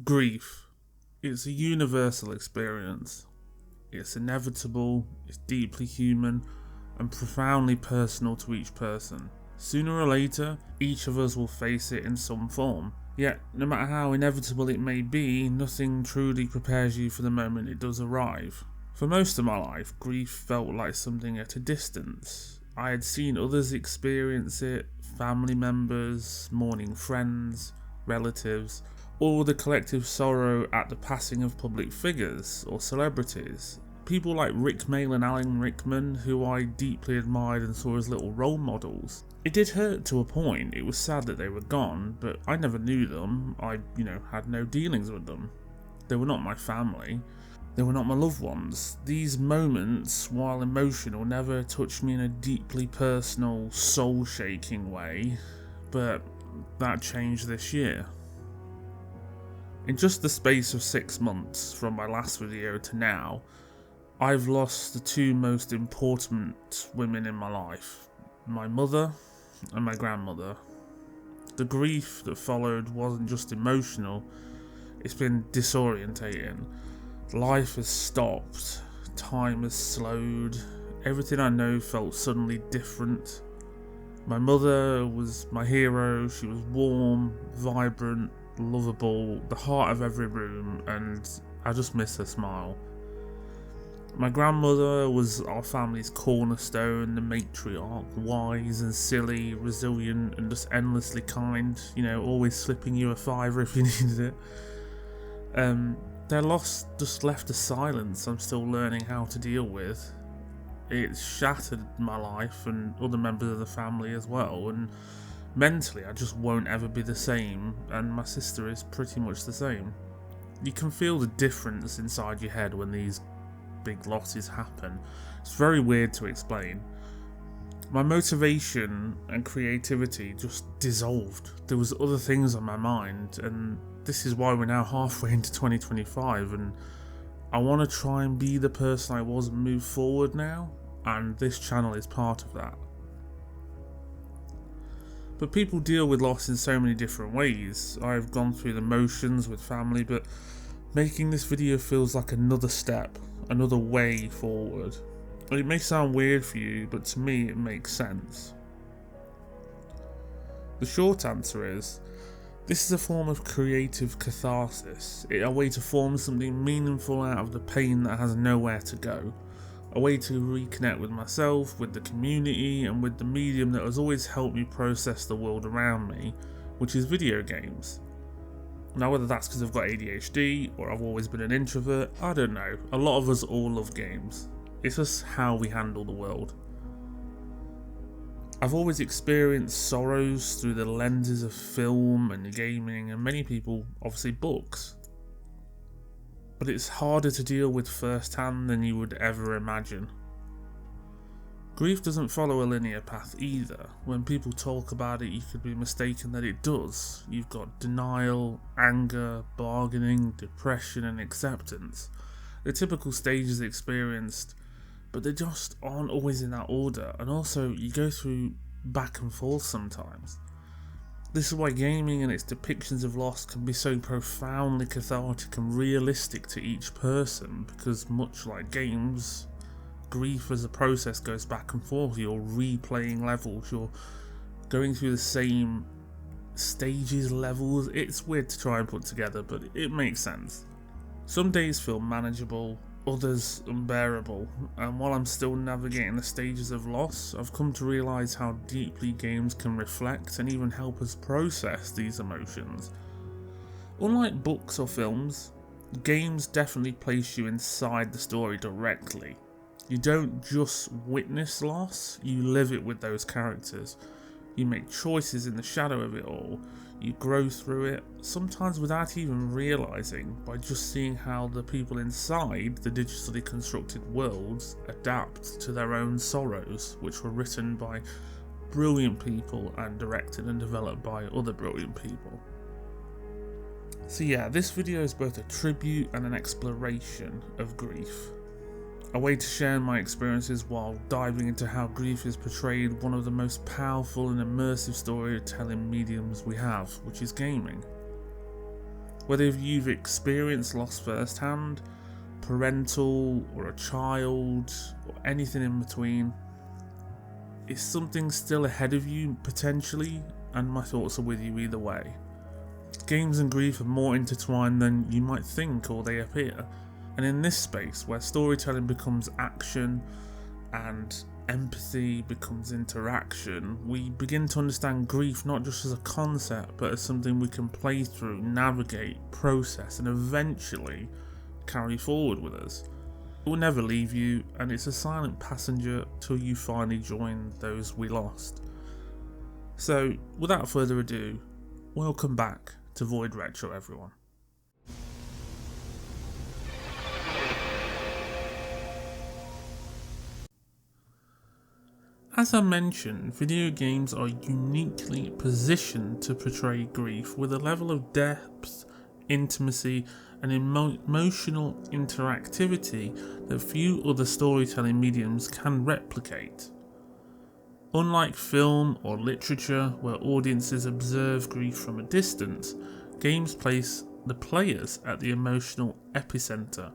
Grief. It's a universal experience. It's inevitable, it's deeply human, and profoundly personal to each person. Sooner or later, each of us will face it in some form. Yet, no matter how inevitable it may be, nothing truly prepares you for the moment it does arrive. For most of my life, grief felt like something at a distance. I had seen others experience it, family members, mourning friends, relatives, or the collective sorrow at the passing of public figures or celebrities. People like Rick Mail and Alan Rickman, who I deeply admired and saw as little role models. It did hurt to a point. It was sad that they were gone, but I never knew them. I, had no dealings with them. They were not my family. They were not my loved ones. These moments, while emotional, never touched me in a deeply personal, soul-shaking way, but that changed this year. In just the space of 6 months from my last video to now, I've lost the two most important women in my life, my mother and my grandmother. The grief that followed wasn't just emotional, it's been disorientating. Life has stopped, time has slowed, everything I know felt suddenly different. My mother was my hero, she was warm, vibrant, lovable, the heart of every room, and I just miss her smile. My grandmother was our family's cornerstone, the matriarch, wise and silly, resilient and just endlessly kind, always slipping you a fiver if you needed it. Their loss just left a silence I'm still learning how to deal with. It's shattered my life and other members of the family as well, and mentally I just won't ever be the same, and my sister is pretty much the same. You can feel the difference inside your head when these big losses happen. It's very weird to explain. My motivation and creativity just dissolved. There was other things on my mind, and this is why we're now halfway into 2025, and I want to try and be the person I was and move forward now, and this channel is part of that. But people deal with loss in so many different ways. I've gone through the motions with family, but making this video feels like another step, another way forward. It may sound weird for you, but to me it makes sense. The short answer is, this is a form of creative catharsis, a way to form something meaningful out of the pain that has nowhere to go, a way to reconnect with myself, with the community, and with the medium that has always helped me process the world around me, which is video games. Now, whether that's because I've got ADHD or I've always been an introvert, I don't know. A lot of us all love games. It's just how we handle the world. I've always experienced sorrows through the lenses of film and gaming, and many people obviously books. But it's harder to deal with firsthand than you would ever imagine. Grief doesn't follow a linear path either. When people talk about it, you could be mistaken that it does. You've got denial, anger, bargaining, depression, and acceptance. The typical stages experienced, but they just aren't always in that order, and also you go through back and forth sometimes. This is why gaming and its depictions of loss can be so profoundly cathartic and realistic to each person, because much like games, grief as a process goes back and forth. You're replaying levels, you're going through the same stages, levels. It's weird to try and put together, but it makes sense. Some days feel manageable, others unbearable, and while I'm still navigating the stages of loss, I've come to realise how deeply games can reflect and even help us process these emotions. Unlike books or films, games definitely place you inside the story directly. You don't just witness loss, you live it with those characters. You make choices in the shadow of it all. You grow through it, sometimes without even realising, by just seeing how the people inside the digitally constructed worlds adapt to their own sorrows, which were written by brilliant people and directed and developed by other brilliant people. So yeah, this video is both a tribute and an exploration of grief. A way to share my experiences while diving into how grief is portrayed one of the most powerful and immersive storytelling mediums we have, which is gaming. Whether you've experienced loss firsthand, parental, or a child, or anything in between, it's something still ahead of you, potentially, and my thoughts are with you either way. Games and grief are more intertwined than you might think or they appear, and in this space where storytelling becomes action and empathy becomes interaction, we begin to understand grief not just as a concept but as something we can play through, navigate, process, and eventually carry forward with us. It will never leave you, and it's a silent passenger till you finally join those we lost. So, without further ado, welcome back to Void Retro, everyone. As I mentioned, video games are uniquely positioned to portray grief with a level of depth, intimacy, and emotional interactivity that few other storytelling mediums can replicate. Unlike film or literature, where audiences observe grief from a distance, games place the players at the emotional epicenter,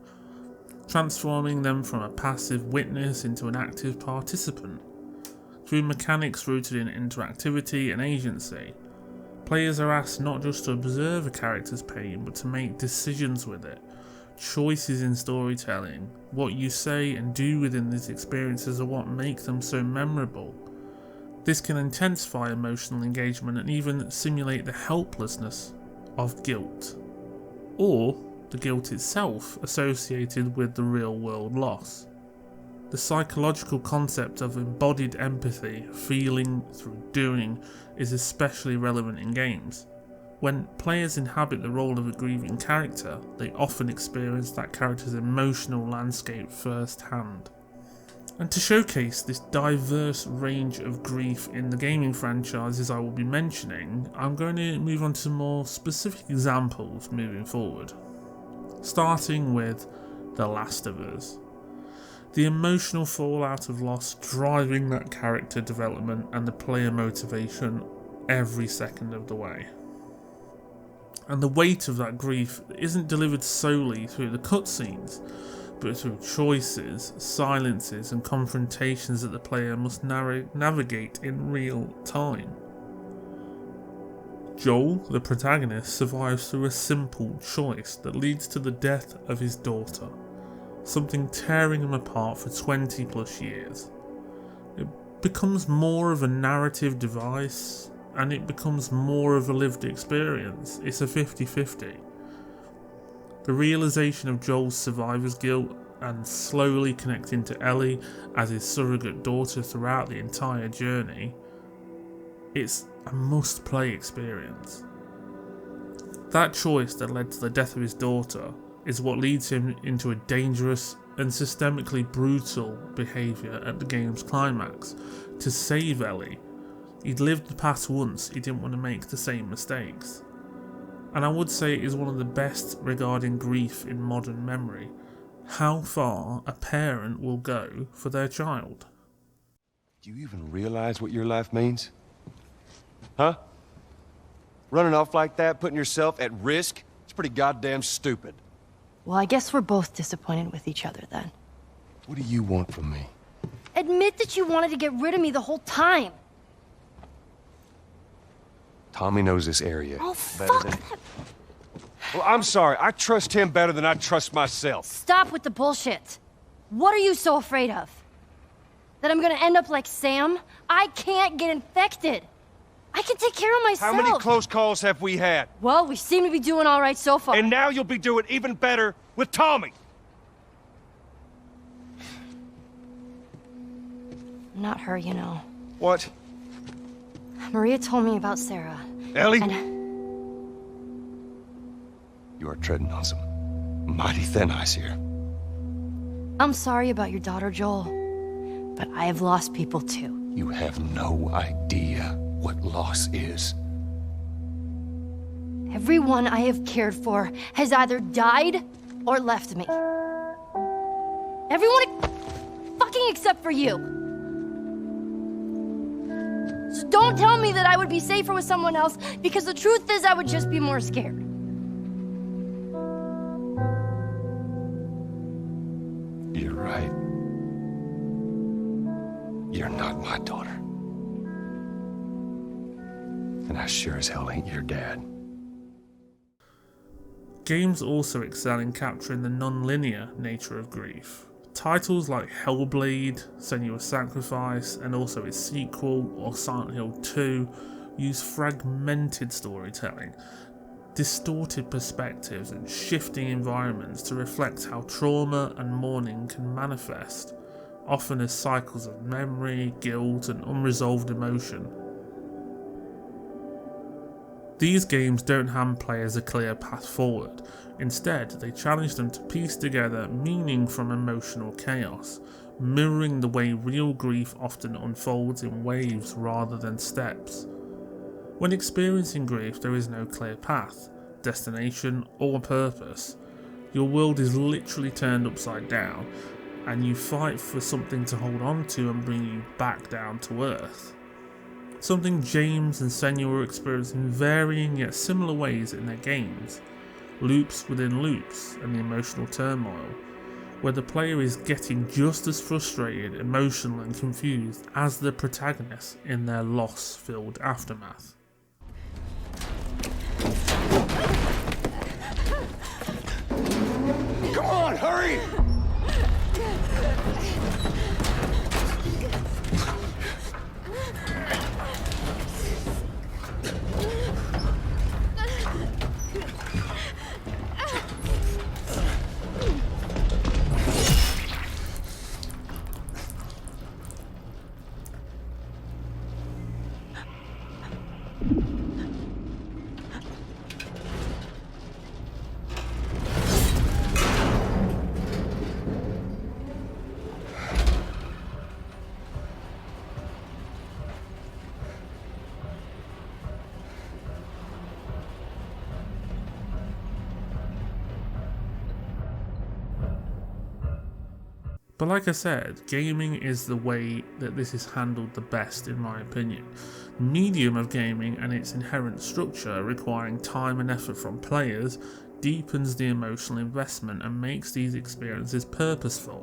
transforming them from a passive witness into an active participant. Through mechanics rooted in interactivity and agency, players are asked not just to observe a character's pain, but to make decisions with it. Choices in storytelling, what you say and do within these experiences are what make them so memorable. This can intensify emotional engagement and even simulate the helplessness of guilt, or the guilt itself associated with the real world loss. The psychological concept of embodied empathy, feeling through doing, is especially relevant in games. When players inhabit the role of a grieving character, they often experience that character's emotional landscape firsthand. And to showcase this diverse range of grief in the gaming franchises I will be mentioning, I'm going to move on to more specific examples moving forward. Starting with The Last of Us. The emotional fallout of loss driving that character development and the player motivation every second of the way. And the weight of that grief isn't delivered solely through the cutscenes, but through choices, silences, and confrontations that the player must navigate in real time. Joel, the protagonist, survives through a simple choice that leads to the death of his daughter, something tearing him apart for 20 plus years. It becomes more of a narrative device, and it becomes more of a lived experience. It's a 50-50. The realization of Joel's survivor's guilt and slowly connecting to Ellie as his surrogate daughter throughout the entire journey, it's a must-play experience. That choice that led to the death of his daughter is what leads him into a dangerous and systemically brutal behaviour at the game's climax. To save Ellie, he'd lived the past once, he didn't want to make the same mistakes. And I would say it is one of the best regarding grief in modern memory. How far a parent will go for their child. Do you even realize what your life means? Huh? Running off like that, putting yourself at risk, it's pretty goddamn stupid. Well, I guess we're both disappointed with each other then. What do you want from me? Admit that you wanted to get rid of me the whole time. Tommy knows this area. Oh, better fuck than... that. Well, I'm sorry. I trust him better than I trust myself. Stop with the bullshit. What are you so afraid of? That I'm gonna end up like Sam? I can't get infected. I can take care of myself. How many close calls have we had? Well, we seem to be doing all right so far. And now you'll be doing even better with Tommy. Not her, you know. What? Maria told me about Sarah. Ellie? And you are treading on some mighty thin ice here. I'm sorry about your daughter, Joel. But I have lost people too. You have no idea what loss is. Everyone I have cared for has either died or left me. Everyone fucking except for you. So don't tell me that I would be safer with someone else, because the truth is I would just be more scared. my daughter. And I sure as hell ain't your dad. Games also excel in capturing the non-linear nature of grief. Titles like Hellblade, Senua's Sacrifice, and also its sequel, or Silent Hill 2, use fragmented storytelling, distorted perspectives, and shifting environments to reflect how trauma and mourning can manifest, often as cycles of memory, guilt, and unresolved emotion. These games don't hand players a clear path forward. Instead, they challenge them to piece together meaning from emotional chaos, mirroring the way real grief often unfolds in waves rather than steps. When experiencing grief, there is no clear path, destination, or purpose. Your world is literally turned upside down, and you fight for something to hold on to and bring you back down to earth. Something James and Senua experience in varying yet similar ways in their games. Loops within loops and the emotional turmoil, where the player is getting just as frustrated, emotional and confused as the protagonist in their loss-filled aftermath. Come on, hurry! But like I said, gaming is the way that this is handled the best in my opinion. The medium of gaming and its inherent structure requiring time and effort from players deepens the emotional investment and makes these experiences purposeful.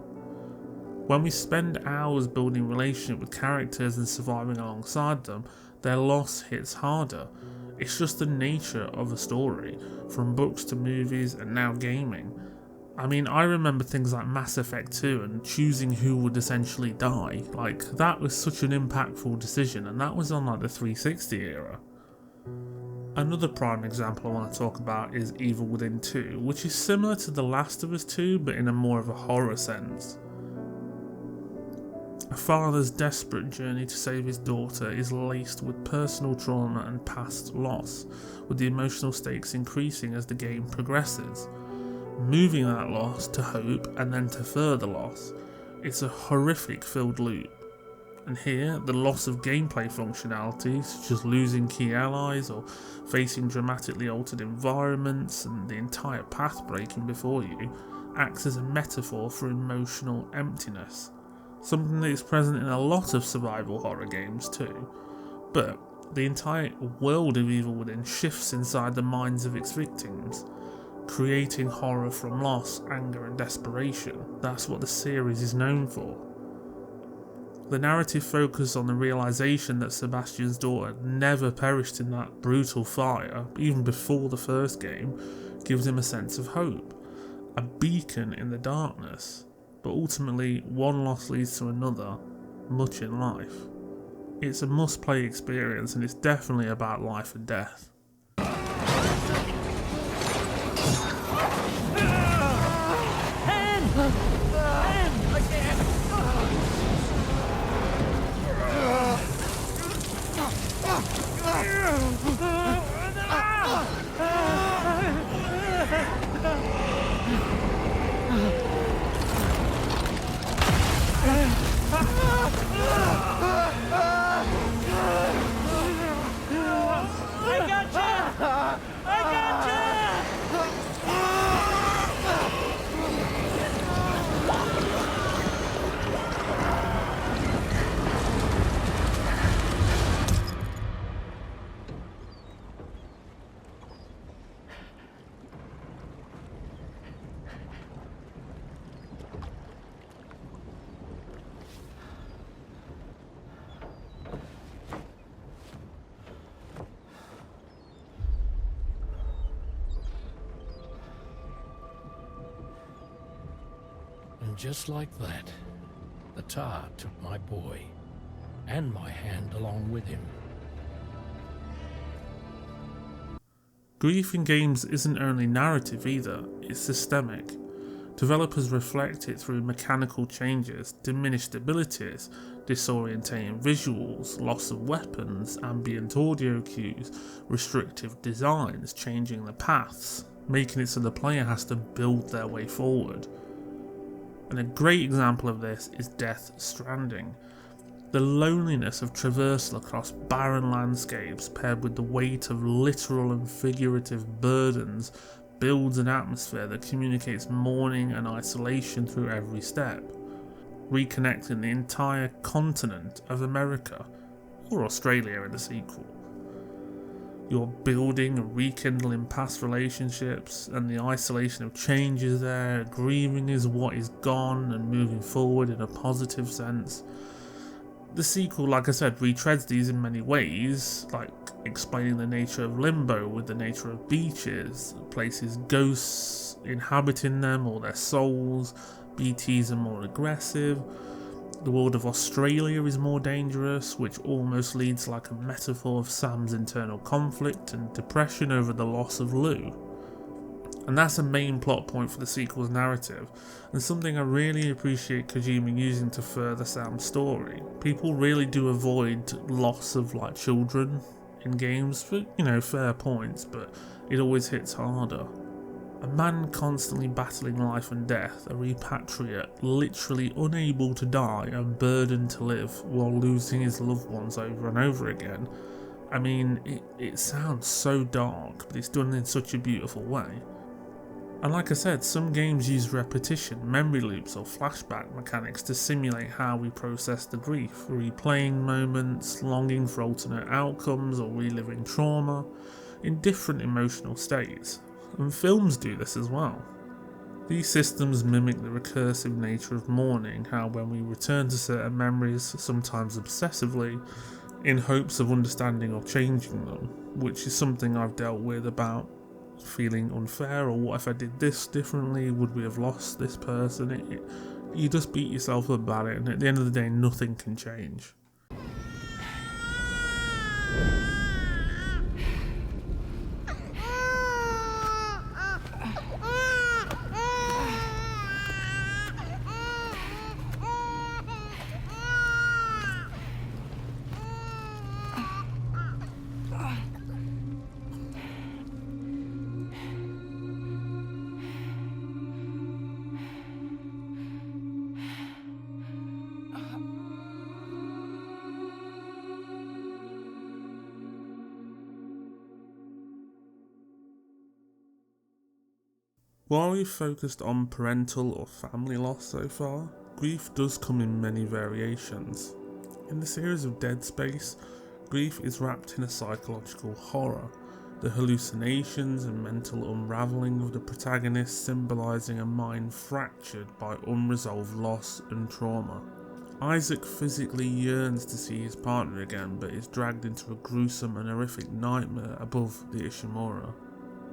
When we spend hours building relationship with characters and surviving alongside them, their loss hits harder. It's just the nature of a story, from books to movies and now gaming. I mean, I remember things like Mass Effect 2 and choosing who would essentially die. Like, that was such an impactful decision, and that was on like the 360 era. Another prime example I want to talk about is Evil Within 2, which is similar to The Last of Us 2, but in a more of a horror sense. A father's desperate journey to save his daughter is laced with personal trauma and past loss, with the emotional stakes increasing as the game progresses. Moving that loss to hope and then to further loss. It's a horrific filled loop. And here, the loss of gameplay functionality, such as losing key allies or facing dramatically altered environments and the entire path breaking before you, acts as a metaphor for emotional emptiness. Something that is present in a lot of survival horror games too. But the entire world of Evil Within shifts inside the minds of its victims, creating horror from loss, anger and desperation. That's what the series is known for. The narrative focus on the realisation that Sebastian's daughter never perished in that brutal fire, even before the first game, gives him a sense of hope, a beacon in the darkness. But ultimately, one loss leads to another, much in life. It's a must-play experience, and it's definitely about life and death. I got just like that, the tar took my boy, and my hand along with him. Grief in games isn't only narrative either, it's systemic. Developers reflect it through mechanical changes, diminished abilities, disorientating visuals, loss of weapons, ambient audio cues, restrictive designs, changing the paths, making it so the player has to build their way forward. And a great example of this is Death Stranding. The loneliness of traversal across barren landscapes paired with the weight of literal and figurative burdens builds an atmosphere that communicates mourning and isolation through every step, reconnecting the entire continent of America, or Australia in the sequel. You're building and rekindling past relationships, and the isolation of change is there, grieving is what is gone and moving forward in a positive sense. The sequel, like I said, retreads these in many ways, like explaining the nature of limbo with the nature of beaches, places ghosts inhabiting them or their souls, BTs are more aggressive, the world of Australia is more dangerous, which almost leads like a metaphor of Sam's internal conflict and depression over the loss of Lou. And that's a main plot point for the sequel's narrative, and something I really appreciate Kojima using to further Sam's story. People really do avoid loss of children in games for, fair points, but it always hits harder. A man constantly battling life and death, a repatriate, literally unable to die and burdened to live while losing his loved ones over and over again. I mean, it sounds so dark, but it's done in such a beautiful way. And like I said, some games use repetition, memory loops or flashback mechanics to simulate how we process the grief, replaying moments, longing for alternate outcomes or reliving trauma in different emotional states. And films do this as well. These systems mimic the recursive nature of mourning, how when we return to certain memories, sometimes obsessively, in hopes of understanding or changing them, which is something I've dealt with about feeling unfair, or what if I did this differently, would we have lost this person? You just beat yourself up about it, and at the end of the day nothing can change. While we've focused on parental or family loss so far, grief does come in many variations. In the series of Dead Space, grief is wrapped in a psychological horror, the hallucinations and mental unravelling of the protagonist symbolising a mind fractured by unresolved loss and trauma. Isaac physically yearns to see his partner again, but is dragged into a gruesome and horrific nightmare above the Ishimura.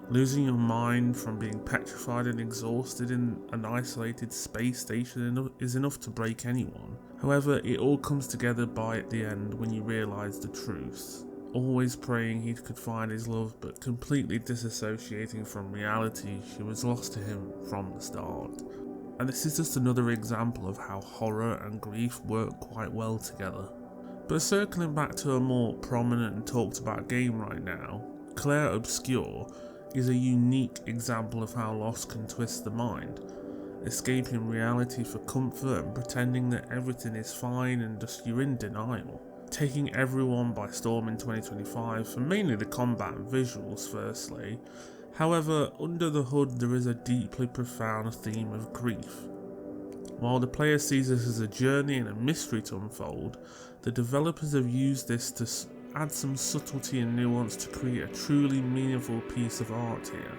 Losing your mind from being petrified and exhausted in an isolated space station is enough to break anyone. However, it all comes together by the end when you realise the truth. Always praying he could find his love, but completely disassociating from reality, she was lost to him from the start. And this is just another example of how horror and grief work quite well together. But circling back to a more prominent and talked about game right now, Clair Obscure is a unique example of how loss can twist the mind, escaping reality for comfort and pretending that everything is fine and just you're in denial, taking everyone by storm in 2025 for mainly the combat and visuals firstly. However, under the hood there is a deeply profound theme of grief. While the player sees this as a journey and a mystery to unfold, the developers have used this to add some subtlety and nuance to create a truly meaningful piece of art here.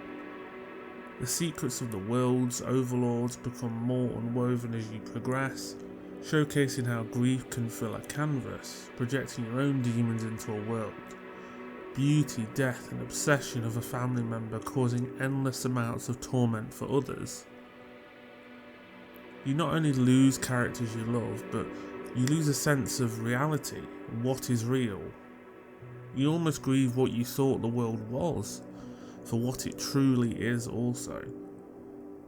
The secrets of the world's overlords become more unwoven as you progress, showcasing how grief can fill a canvas, projecting your own demons into a world. Beauty, death and obsession of a family member causing endless amounts of torment for others. You not only lose characters you love, but you lose a sense of reality, what is real. You almost grieve what you thought the world was, for what it truly is also.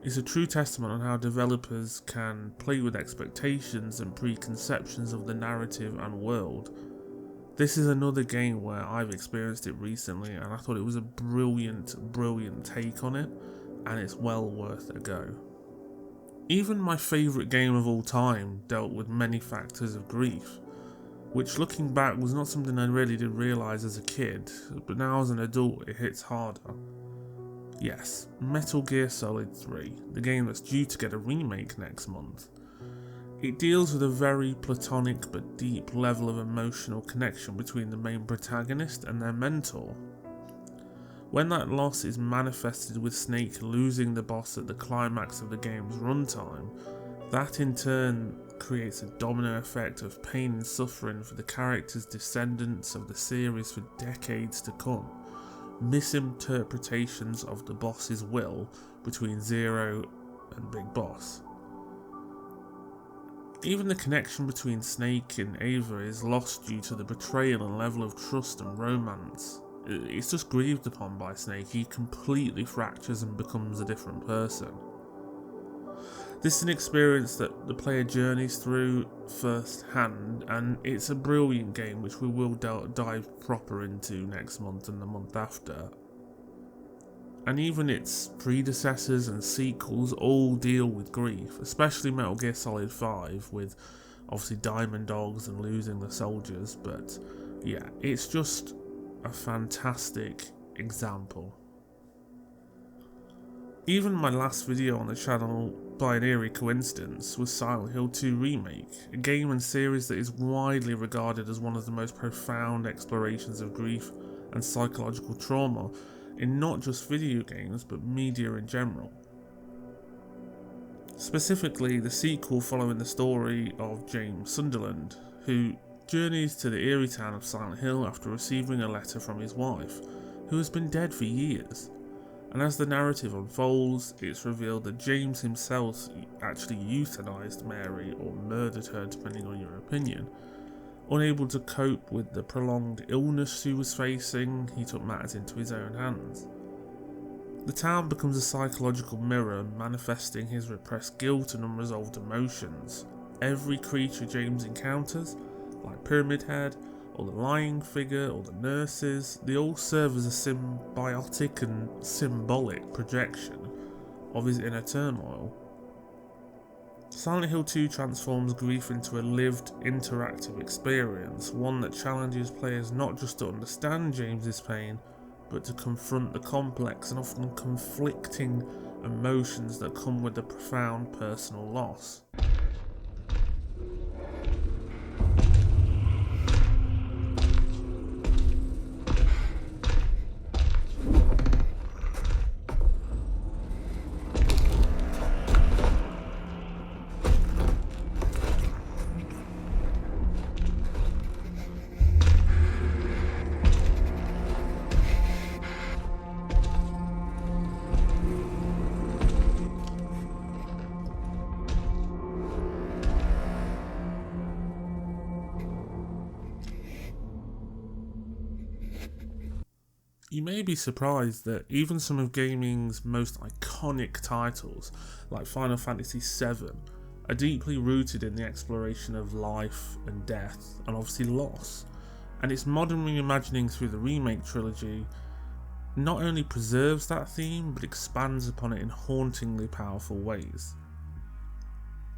It's a true testament on how developers can play with expectations and preconceptions of the narrative and world. This is another game where I've experienced it recently and I thought it was a brilliant take on it, and it's well worth a go. Even my favourite game of all time dealt with many factors of grief, which looking back was not something I really did realise as a kid, but now as an adult it hits harder. Yes, Metal Gear Solid 3, the game that's due to get a remake next month. It deals with a very platonic but deep level of emotional connection between the main protagonist and their mentor. When that loss is manifested with Snake losing the boss at the climax of the game's runtime, that in turn creates a domino effect of pain and suffering for the character's descendants of the series for decades to come. Misinterpretations of the boss's will between Zero and Big Boss. Even the connection between Snake and Ava is lost due to the betrayal and level of trust and romance. It's just grieved upon by Snake. He completely fractures and becomes a different person. This is an experience that the player journeys through firsthand, and it's a brilliant game which we will dive proper into next month and the month after. And even its predecessors and sequels all deal with grief, especially Metal Gear Solid 5 with obviously Diamond Dogs and losing the soldiers, but yeah, it's just a fantastic example. Even my last video on the channel, by an eerie coincidence, was Silent Hill 2 Remake, a game and series that is widely regarded as one of the most profound explorations of grief and psychological trauma in not just video games but media in general. Specifically, the sequel following the story of James Sunderland, who journeys to the eerie town of Silent Hill after receiving a letter from his wife, who has been dead for years. And as the narrative unfolds, it's revealed that James himself actually euthanized Mary, or murdered her depending on your opinion. Unable to cope with the prolonged illness she was facing, he took matters into his own hands. The town becomes a psychological mirror, manifesting his repressed guilt and unresolved emotions. Every creature James encounters, like Pyramid Head, or the lying figure, or the nurses, they all serve as a symbiotic and symbolic projection of his inner turmoil. Silent Hill 2 transforms grief into a lived, interactive experience, one that challenges players not just to understand James's pain, but to confront the complex and often conflicting emotions that come with the profound personal loss. You may be surprised that even some of gaming's most iconic titles, like Final Fantasy VII, are deeply rooted in the exploration of life and death, and obviously loss. And its modern reimagining through the remake trilogy not only preserves that theme, but expands upon it in hauntingly powerful ways.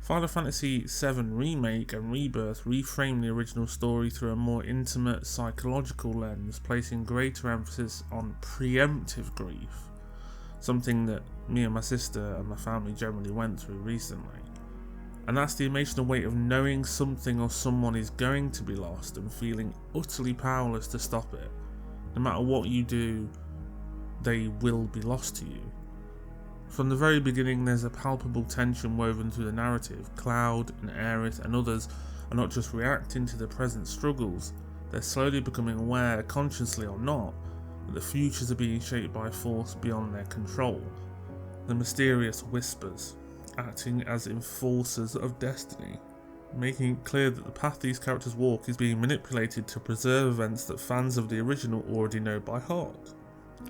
Final Fantasy VII Remake and Rebirth reframe the original story through a more intimate psychological lens, placing greater emphasis on preemptive grief, something that me and my sister and my family generally went through recently. And that's the emotional weight of knowing something or someone is going to be lost and feeling utterly powerless to stop it. No matter what you do, they will be lost to you. From the very beginning, there's a palpable tension woven through the narrative. Cloud and Aerith and others are not just reacting to the present struggles, they're slowly becoming aware, consciously or not, that the futures are being shaped by a force beyond their control. The mysterious whispers. acting as enforcers of destiny, making it clear that the path these characters walk is being manipulated to preserve events that fans of the original already know by heart.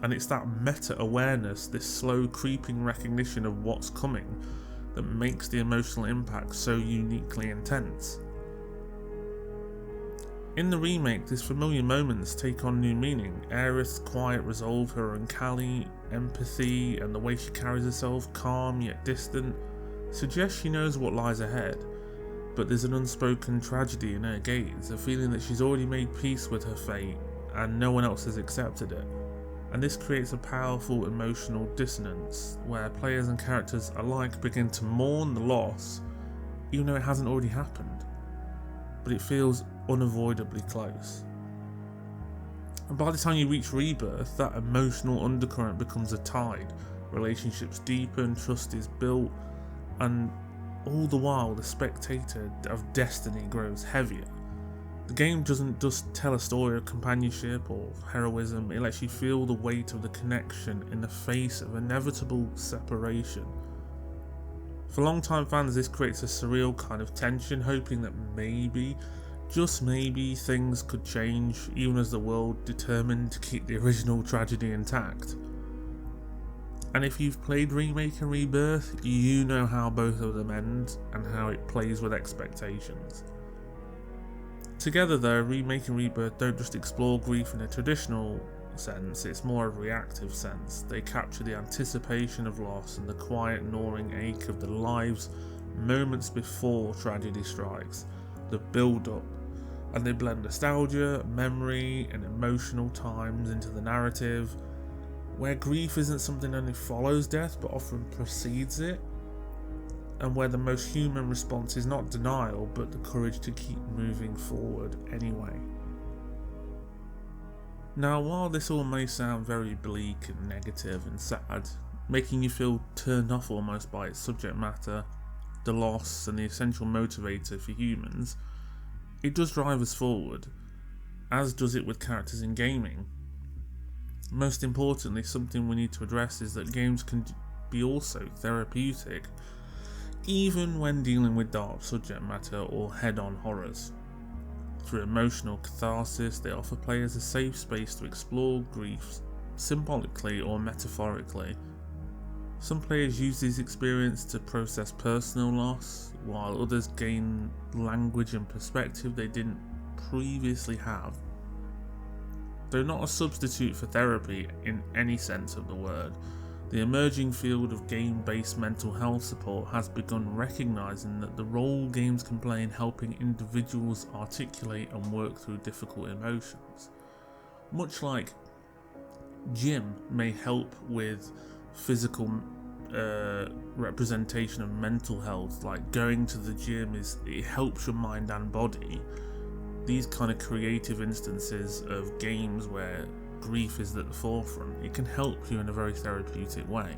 And it's that meta-awareness, this slow creeping recognition of what's coming, that makes the emotional impact so uniquely intense. In the remake, these familiar moments take on new meaning. Aerith's quiet resolve, her uncanny empathy, and the way she carries herself, calm yet distant, suggests she knows what lies ahead. But there's an unspoken tragedy in her gaze, a feeling that she's already made peace with her fate and no one else has accepted it. And this creates a powerful emotional dissonance, where players and characters alike begin to mourn the loss, even though it hasn't already happened. But it feels unavoidably close. And by the time you reach Rebirth, that emotional undercurrent becomes a tide. Relationships deepen, trust is built, and all the while the spectator of destiny grows heavier. The game doesn't just tell a story of companionship or heroism, it lets you feel the weight of the connection in the face of inevitable separation. For long-time fans, this creates a surreal kind of tension, hoping that maybe, just maybe, things could change, even as the world determined to keep the original tragedy intact. And if you've played Remake and Rebirth, you know how both of them end and how it plays with expectations. Together though, Remake and Rebirth don't just explore grief in a traditional sense, it's more of a reactive sense. They capture the anticipation of loss and the quiet gnawing ache of the lives moments before tragedy strikes, the build-up, and they blend nostalgia, memory, and emotional times into the narrative, where grief isn't something that only follows death but often precedes it, and where the most human response is not denial but the courage to keep moving forward anyway. Now, while this all may sound very bleak and negative and sad, making you feel turned off almost by its subject matter, the loss and the essential motivator for humans, it does drive us forward, as does it with characters in gaming. Most importantly, something we need to address is that games can be also therapeutic, even when dealing with dark subject matter or head-on horrors. Through emotional catharsis, they offer players a safe space to explore grief, symbolically or metaphorically. Some players use these experiences to process personal loss, while others gain language and perspective they didn't previously have. Though not a substitute for therapy in any sense of the word, the emerging field of game-based mental health support has begun recognising that the role games can play in helping individuals articulate and work through difficult emotions. Much like gym may help with physical representation of mental health, like going to the gym it helps your mind and body. These kind of creative instances of games where grief is at the forefront, it can help you in a very therapeutic way.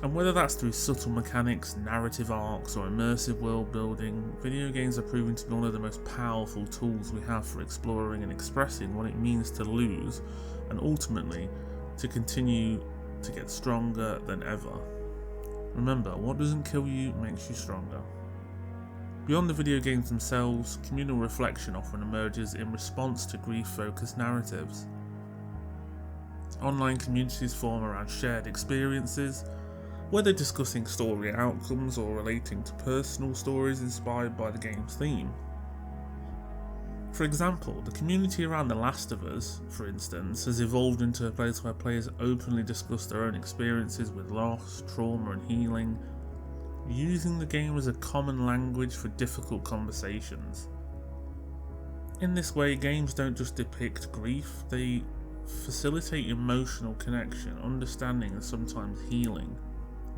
And whether that's through subtle mechanics, narrative arcs, or immersive world building, video games are proving to be one of the most powerful tools we have for exploring and expressing what it means to lose, and ultimately to continue to get stronger than ever. Remember, what doesn't kill you makes you stronger. Beyond the video games themselves, communal reflection often emerges in response to grief-focused narratives. Online communities form around shared experiences, whether discussing story outcomes or relating to personal stories inspired by the game's theme. For example, the community around The Last of Us, for instance, has evolved into a place where players openly discuss their own experiences with loss, trauma and healing, using the game as a common language for difficult conversations. In this way, games don't just depict grief, they facilitate emotional connection, understanding and sometimes healing.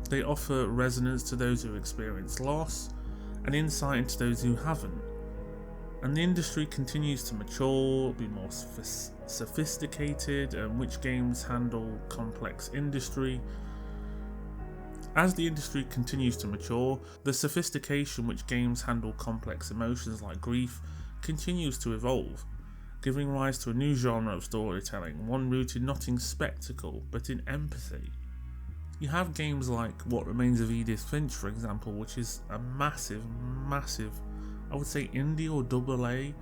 They offer resonance to those who experience loss and insight into those who haven't. And the industry continues to mature, be more sophisticated, and which games handle complex industry. As the industry continues to mature, the sophistication which games handle complex emotions like grief continues to evolve, giving rise to a new genre of storytelling, one rooted not in spectacle but in empathy. You have games like What Remains of Edith Finch, for example, which is a massive, I would say indie or AA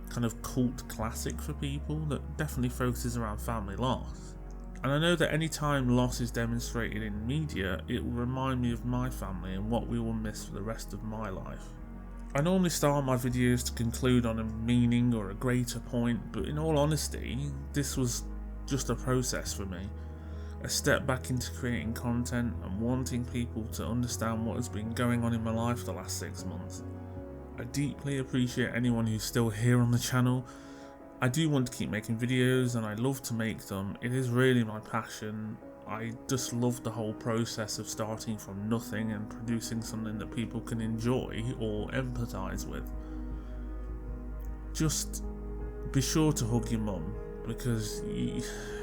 kind of cult classic for people that definitely focuses around family loss. And I know that any time loss is demonstrated in media, it will remind me of my family and what we will miss for the rest of my life. I normally start my videos to conclude on a meaning or a greater point, but in all honesty, this was just a process for me. A step back into creating content and wanting people to understand what has been going on in my life the last 6 months. I deeply appreciate anyone who's still here on the channel. I do want to keep making videos and I love to make them. It is really my passion. I just love the whole process of starting from nothing and producing something that people can enjoy or empathise with. Just be sure to hug your mum, because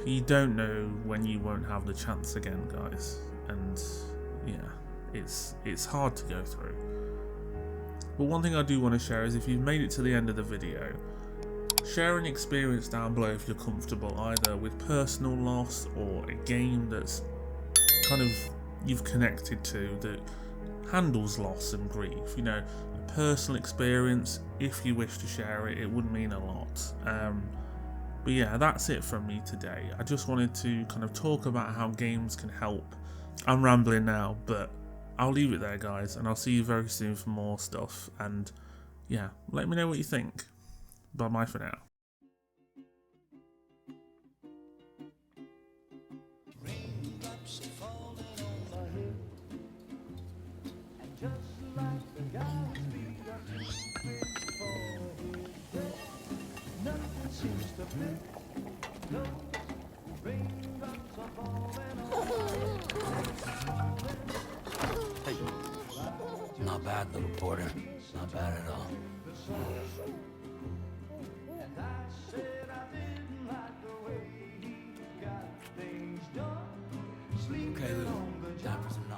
you don't know when you won't have the chance again, guys. And yeah, it's hard to go through. But one thing I do want to share is, if you've made it to the end of the video, share an experience down below if you're comfortable, either with personal loss or a game that's kind of you've connected to that handles loss and grief. You know, a personal experience, if you wish to share it, it would mean a lot. But yeah, that's it from me today. I just wanted to kind of talk about how games can help. I'm rambling now, but I'll leave it there, guys, and I'll see you very soon for more stuff. And yeah, let me know what you think. Bye-bye for now. Not bad, little porter. Not bad at all. Okay, Lou. Time for some